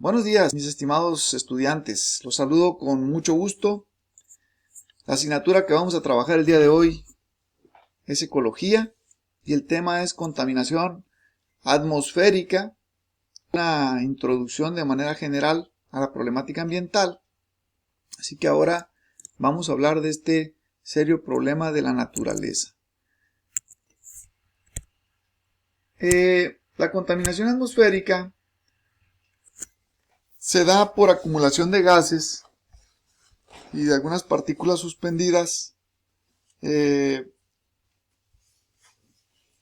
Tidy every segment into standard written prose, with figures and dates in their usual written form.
Buenos días, mis estimados estudiantes. Los saludo con mucho gusto. La asignatura que vamos a trabajar el día de hoy es ecología y el tema es contaminación atmosférica, una introducción de manera general a la problemática ambiental. Así que ahora vamos a hablar de este serio problema de la naturaleza. La contaminación atmosférica se da por acumulación de gases y de algunas partículas suspendidas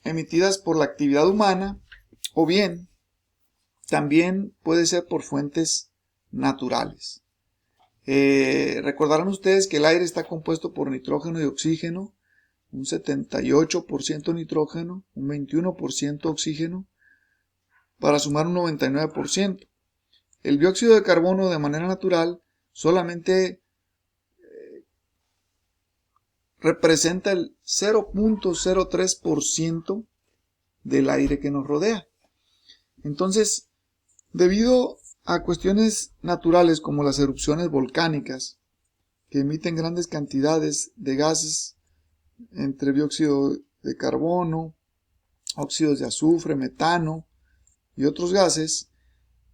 emitidas por la actividad humana, o bien también puede ser por fuentes naturales. Recordarán ustedes que el aire está compuesto por nitrógeno y oxígeno, un 78% nitrógeno, un 21% oxígeno, para sumar un 99%. El dióxido de carbono de manera natural solamente representa el 0.03% del aire que nos rodea. Entonces, debido a cuestiones naturales como las erupciones volcánicas, que emiten grandes cantidades de gases entre dióxido de carbono, óxidos de azufre, metano y otros gases,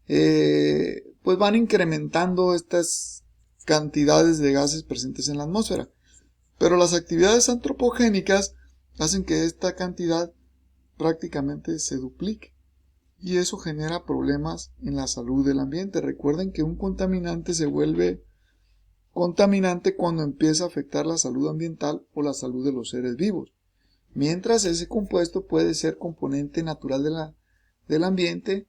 pues van incrementando estas cantidades de gases presentes en la atmósfera. Pero las actividades antropogénicas hacen que esta cantidad prácticamente se duplique. Y eso genera problemas en la salud del ambiente. Recuerden que un contaminante se vuelve contaminante cuando empieza a afectar la salud ambiental o la salud de los seres vivos. Mientras ese compuesto puede ser componente natural del ambiente,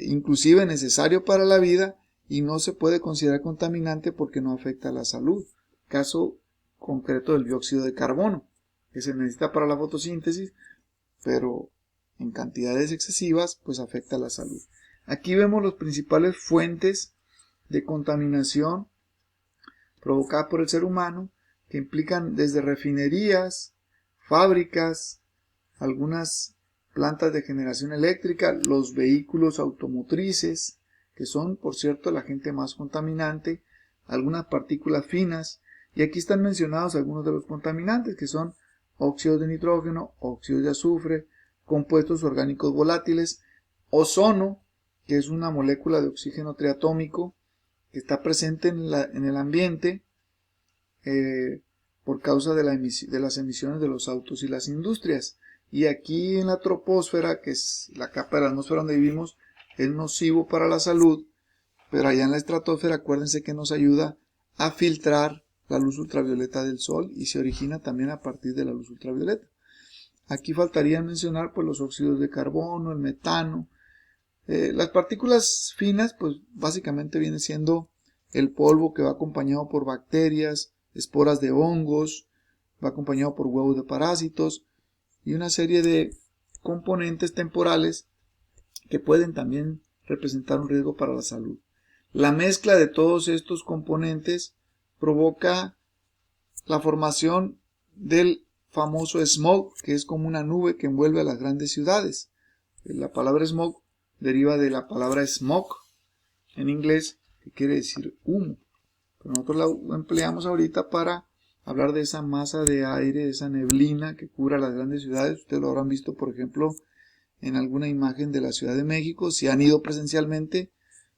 inclusive necesario para la vida, y no se puede considerar contaminante porque no afecta a la salud. Caso concreto del dióxido de carbono, que se necesita para la fotosíntesis, pero en cantidades excesivas pues afecta a la salud. Aquí vemos las principales fuentes de contaminación provocada por el ser humano, que implican desde refinerías, fábricas, algunas plantas de generación eléctrica, los vehículos automotrices, que son, por cierto, el agente más contaminante, algunas partículas finas, y aquí están mencionados algunos de los contaminantes, que son óxidos de nitrógeno, óxidos de azufre, compuestos orgánicos volátiles, ozono, que es una molécula de oxígeno triatómico que está presente en el ambiente por causa de las emisiones de los autos y las industrias. Y aquí en la troposfera, que es la capa de la atmósfera donde vivimos, es nocivo para la salud, pero allá en la estratosfera acuérdense que nos ayuda a filtrar la luz ultravioleta del sol y se origina también a partir de la luz ultravioleta. Aquí faltaría mencionar pues los óxidos de carbono, el metano. Las partículas finas pues básicamente viene siendo el polvo que va acompañado por bacterias, esporas de hongos, va acompañado por huevos de parásitos y una serie de componentes temporales que pueden también representar un riesgo para la salud. La mezcla de todos estos componentes provoca la formación del famoso smog, que es como una nube que envuelve a las grandes ciudades. La palabra smog deriva de la palabra smoke en inglés, que quiere decir humo. Pero nosotros la empleamos ahorita para hablar de esa masa de aire, esa neblina que cubre a las grandes ciudades. Ustedes lo habrán visto, por ejemplo, en alguna imagen de la Ciudad de México, si han ido presencialmente,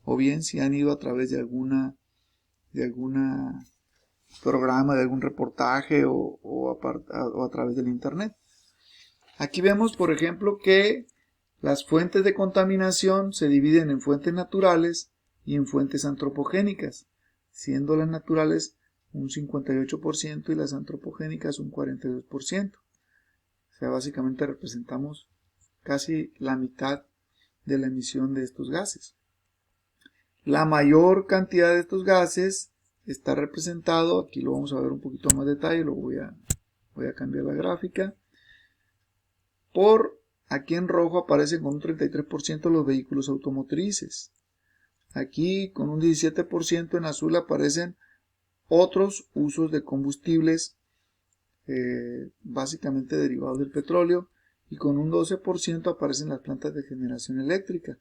o bien si han ido a través de alguna programa, de algún reportaje o a través del internet. Aquí vemos, por ejemplo, que las fuentes de contaminación se dividen en fuentes naturales y en fuentes antropogénicas, siendo las naturales un 58% y las antropogénicas un 42%. O sea, básicamente representamos casi la mitad de la emisión de estos gases. La mayor cantidad de estos gases está representado, aquí lo vamos a ver un poquito más detalle, voy a cambiar la gráfica, aquí en rojo aparecen con un 33% los vehículos automotrices. Aquí con un 17% en azul aparecen otros usos de combustibles básicamente derivados del petróleo, y con un 12% aparecen las plantas de generación eléctrica,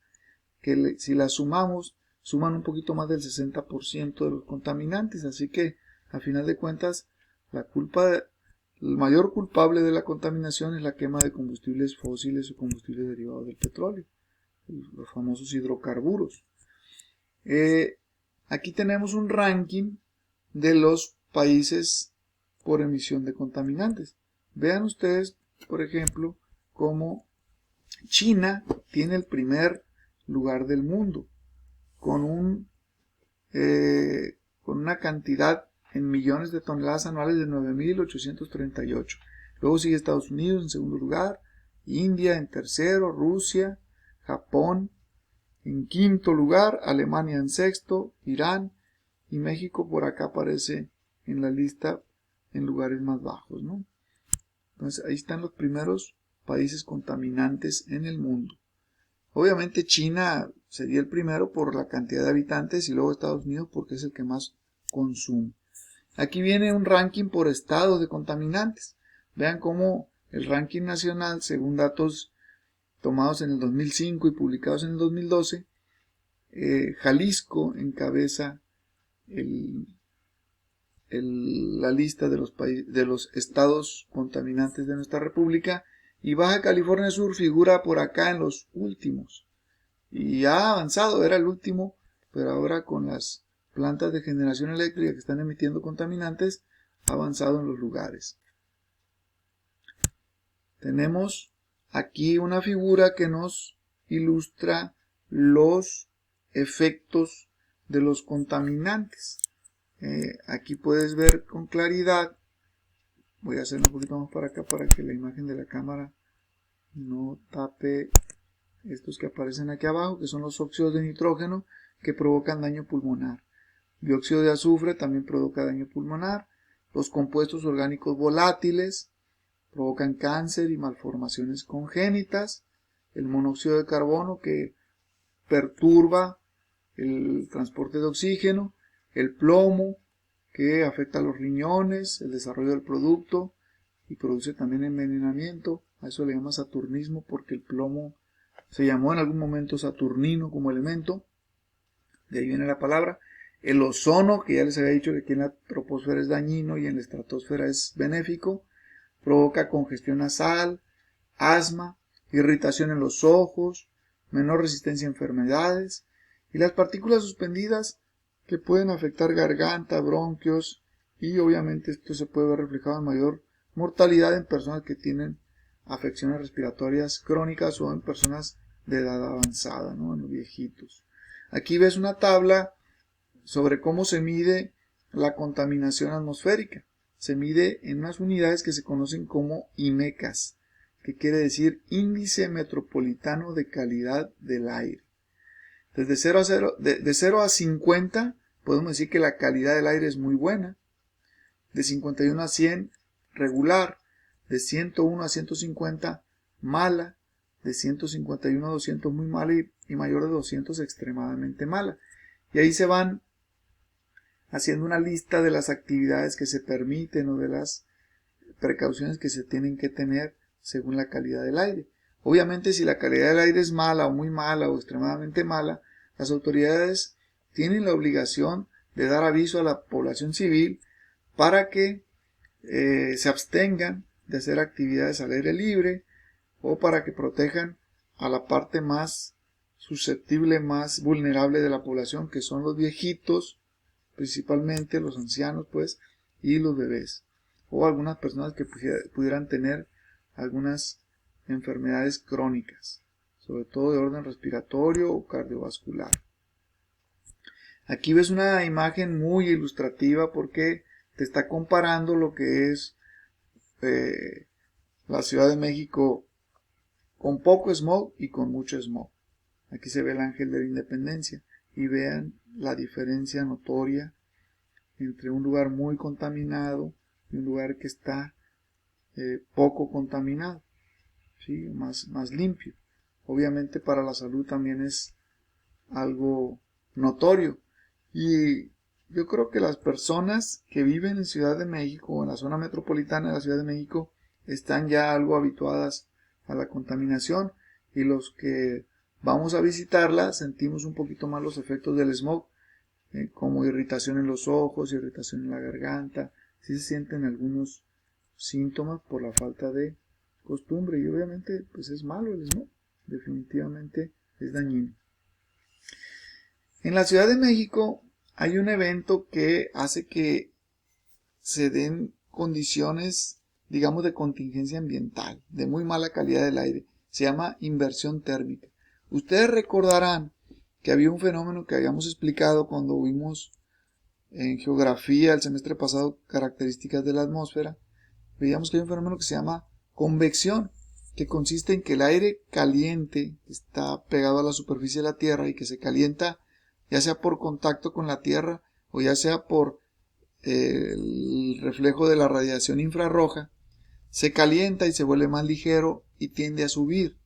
que si las sumamos, suman un poquito más del 60% de los contaminantes. Así que, a final de cuentas, el mayor culpable de la contaminación es la quema de combustibles fósiles o combustibles derivados del petróleo, los famosos hidrocarburos. Aquí tenemos un ranking de los países por emisión de contaminantes. Vean ustedes, por ejemplo, cómo China tiene el primer lugar del mundo, con una cantidad en millones de toneladas anuales de 9.838. Luego sigue Estados Unidos en segundo lugar, India en tercero, Rusia, Japón en quinto lugar, Alemania en sexto, Irán, y México por acá aparece en la lista en lugares más bajos, ¿no? Entonces ahí están los primeros países contaminantes en el mundo. Obviamente China sería el primero por la cantidad de habitantes y luego Estados Unidos porque es el que más consume. Aquí viene un ranking por estado de contaminantes. Vean cómo el ranking nacional, según datos tomados en el 2005 y publicados en el 2012, Jalisco encabeza la lista de los estados contaminantes de nuestra república, y Baja California Sur figura por acá en los últimos. Y ha avanzado, era el último, pero ahora con las plantas de generación eléctrica que están emitiendo contaminantes, ha avanzado en los lugares. Tenemos aquí una figura que nos ilustra los efectos de los contaminantes. Aquí puedes ver con claridad, voy a hacerlo un poquito más para acá para que la imagen de la cámara no tape estos que aparecen aquí abajo, que son los óxidos de nitrógeno que provocan daño pulmonar. Dióxido de azufre también provoca daño pulmonar. Los compuestos orgánicos volátiles provocan cáncer y malformaciones congénitas. El monóxido de carbono que perturba el transporte de oxígeno. El plomo que afecta a los riñones, el desarrollo del producto y produce también envenenamiento. A eso le llama saturnismo porque el plomo se llamó en algún momento saturnino como elemento. De ahí viene la palabra. El ozono, que ya les había dicho que aquí en la troposfera es dañino y en la estratosfera es benéfico, provoca congestión nasal, asma, irritación en los ojos, menor resistencia a enfermedades, y las partículas suspendidas que pueden afectar garganta, bronquios, y obviamente esto se puede ver reflejado en mayor mortalidad en personas que tienen afecciones respiratorias crónicas o en personas de edad avanzada, ¿no? En los viejitos. Aquí ves una tabla sobre cómo se mide la contaminación atmosférica. Se mide en unas unidades que se conocen como IMECAS, que quiere decir Índice Metropolitano de Calidad del Aire. Desde 0 a 50 podemos decir que la calidad del aire es muy buena. De 51 a 100 regular. De 101 a 150 mala. De 151 a 200 muy mala y mayor de 200 extremadamente mala. Y ahí se van haciendo una lista de las actividades que se permiten o de las precauciones que se tienen que tener según la calidad del aire. Obviamente, si la calidad del aire es mala o muy mala o extremadamente mala, las autoridades tienen la obligación de dar aviso a la población civil para que se abstengan de hacer actividades al aire libre o para que protejan a la parte más susceptible, más vulnerable de la población, que son los viejitos, principalmente los ancianos, pues, y los bebés, o algunas personas que pudieran tener algunas enfermedades crónicas, sobre todo de orden respiratorio o cardiovascular. Aquí ves una imagen muy ilustrativa porque te está comparando lo que es la Ciudad de México con poco smog y con mucho smog. Aquí se ve el Ángel de la Independencia y vean la diferencia notoria entre un lugar muy contaminado y un lugar que está poco contaminado, ¿sí? más limpio. Obviamente para la salud también es algo notorio, y yo creo que las personas que viven en Ciudad de México o en la zona metropolitana de la Ciudad de México están ya algo habituadas a la contaminación, y los que vamos a visitarla, sentimos un poquito más los efectos del smog, como irritación en los ojos, irritación en la garganta, si se sienten algunos síntomas por la falta de costumbre, y obviamente pues es malo el smog, definitivamente es dañino. En la Ciudad de México hay un evento que hace que se den condiciones, digamos, de contingencia ambiental, de muy mala calidad del aire. Se llama inversión térmica. Ustedes recordarán que había un fenómeno que habíamos explicado cuando vimos en geografía el semestre pasado características de la atmósfera. Veíamos que hay un fenómeno que se llama convección, que consiste en que el aire caliente que está pegado a la superficie de la Tierra y que se calienta ya sea por contacto con la Tierra o ya sea por el reflejo de la radiación infrarroja, se calienta y se vuelve más ligero y tiende a subir,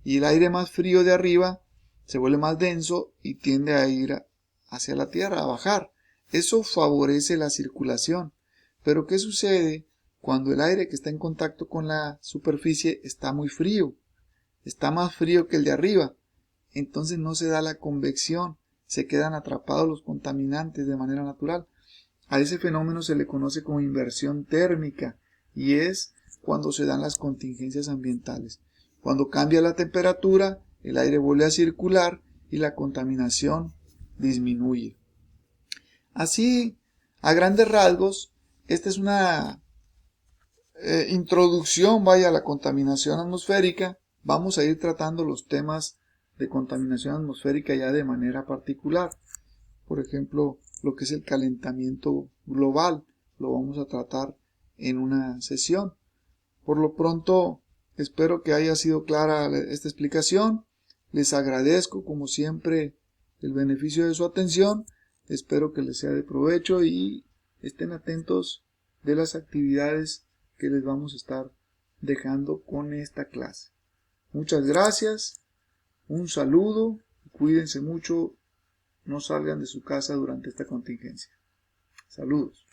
y el aire más frío de arriba se vuelve más denso y tiende a ir hacia la Tierra, a bajar. Eso favorece la circulación. Pero ¿qué sucede cuando el aire que está en contacto con la superficie está muy frío? Está más frío que el de arriba. Entonces no se da la convección, se quedan atrapados los contaminantes de manera natural. A ese fenómeno se le conoce como inversión térmica y es cuando se dan las contingencias ambientales. Cuando cambia la temperatura, el aire vuelve a circular y la contaminación disminuye. Así, a grandes rasgos, esta es una introducción, a la contaminación atmosférica. Vamos a ir tratando los temas de contaminación atmosférica ya de manera particular. Por ejemplo, lo que es el calentamiento global, lo vamos a tratar en una sesión. Por lo pronto, espero que haya sido clara esta explicación. Les agradezco, como siempre, el beneficio de su atención. Espero que les sea de provecho y estén atentos de las actividades que les vamos a estar dejando con esta clase. Muchas gracias, un saludo, cuídense mucho, no salgan de su casa durante esta contingencia. Saludos.